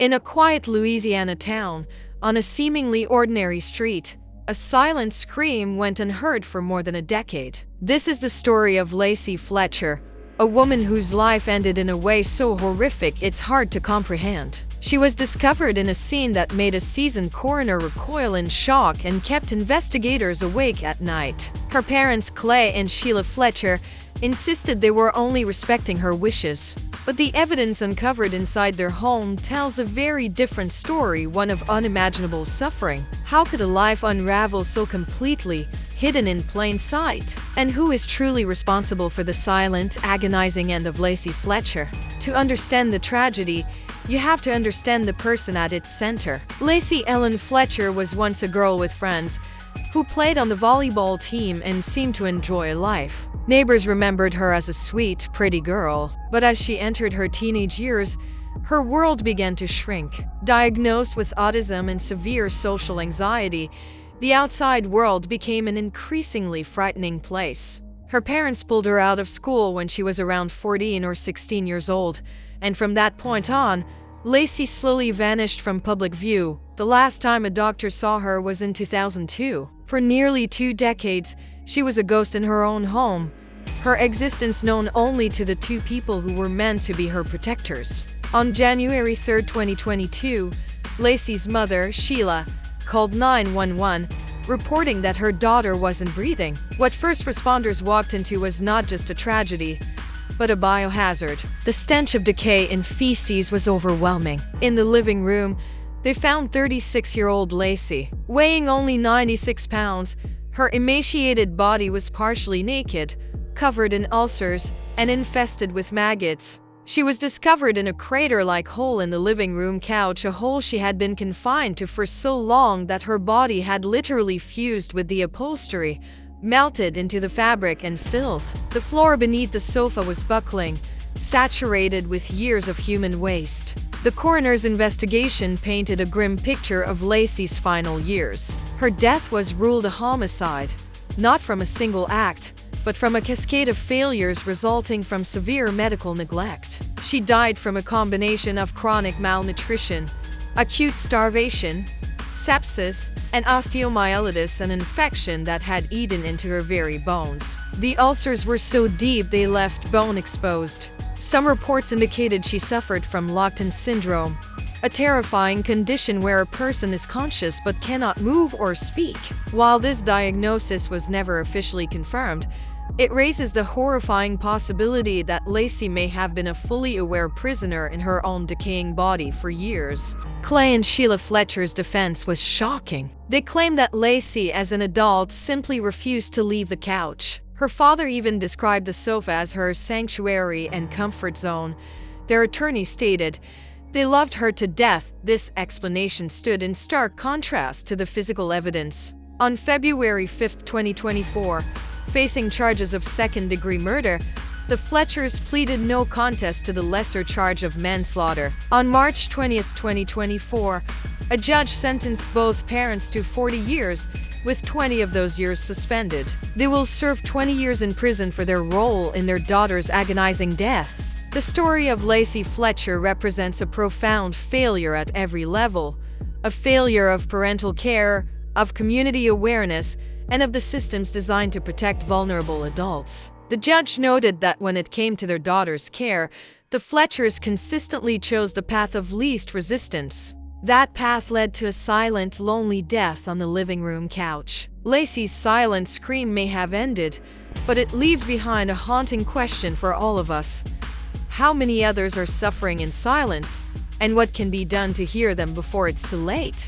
In a quiet Louisiana town, on a seemingly ordinary street, a silent scream went unheard for more than a decade. This is the story of Lacey Fletcher, a woman whose life ended in a way so horrific it's hard to comprehend. She was discovered in a scene that made a seasoned coroner recoil in shock and kept investigators awake at night. Her parents, Clay and Sheila Fletcher, insisted they were only respecting her wishes. But the evidence uncovered inside their home tells a very different story, one of unimaginable suffering. How could a life unravel so completely, hidden in plain sight? And who is truly responsible for the silent, agonizing end of Lacey Fletcher? To understand the tragedy, you have to understand the person at its center. Lacey Ellen Fletcher was once a girl with friends who played on the volleyball team and seemed to enjoy life. Neighbors remembered her as a sweet, pretty girl, but as she entered her teenage years, her world began to shrink. Diagnosed with autism and severe social anxiety, the outside world became an increasingly frightening place. Her parents pulled her out of school when she was around 14 or 16 years old, and from that point on, Lacey slowly vanished from public view. The last time a doctor saw her was in 2002. For nearly 2 decades, she was a ghost in her own home, her existence known only to the 2 people who were meant to be her protectors. On January 3, 2022, Lacey's mother, Sheila, called 911, reporting that her daughter wasn't breathing. What first responders walked into was not just a tragedy, but a biohazard. The stench of decay and feces was overwhelming. In the living room, they found 36-year-old Lacey. Weighing only 96 pounds, her emaciated body was partially naked, covered in ulcers, and infested with maggots. She was discovered in a crater-like hole in the living room couch, a hole she had been confined to for so long that her body had literally fused with the upholstery, melted into the fabric and filth. The floor beneath the sofa was buckling, saturated with years of human waste. The coroner's investigation painted a grim picture of Lacey's final years. Her death was ruled a homicide, not from a single act, but from a cascade of failures resulting from severe medical neglect. She died from a combination of chronic malnutrition, acute starvation, sepsis, and osteomyelitis, an infection that had eaten into her very bones. The ulcers were so deep they left bone exposed. Some reports indicated she suffered from locked-in syndrome, a terrifying condition where a person is conscious but cannot move or speak. While this diagnosis was never officially confirmed, it raises the horrifying possibility that Lacey may have been a fully aware prisoner in her own decaying body for years. Clay and Sheila Fletcher's defense was shocking. They claimed that Lacey, as an adult, simply refused to leave the couch. Her father even described the sofa as her sanctuary and comfort zone. Their attorney stated, "They loved her to death." This explanation stood in stark contrast to the physical evidence. On February 5, 2024, facing charges of second-degree murder, the Fletchers pleaded no contest to the lesser charge of manslaughter. On March 20, 2024, a judge sentenced both parents to 40 years, with 20 of those years suspended. They will serve 20 years in prison for their role in their daughter's agonizing death. The story of Lacey Fletcher represents a profound failure at every level, a failure of parental care, of community awareness, and of the systems designed to protect vulnerable adults. The judge noted that when it came to their daughter's care, the Fletchers consistently chose the path of least resistance. That path led to a silent, lonely death on the living room couch. Lacey's silent scream may have ended, but it leaves behind a haunting question for all of us. How many others are suffering in silence, and what can be done to hear them before it's too late?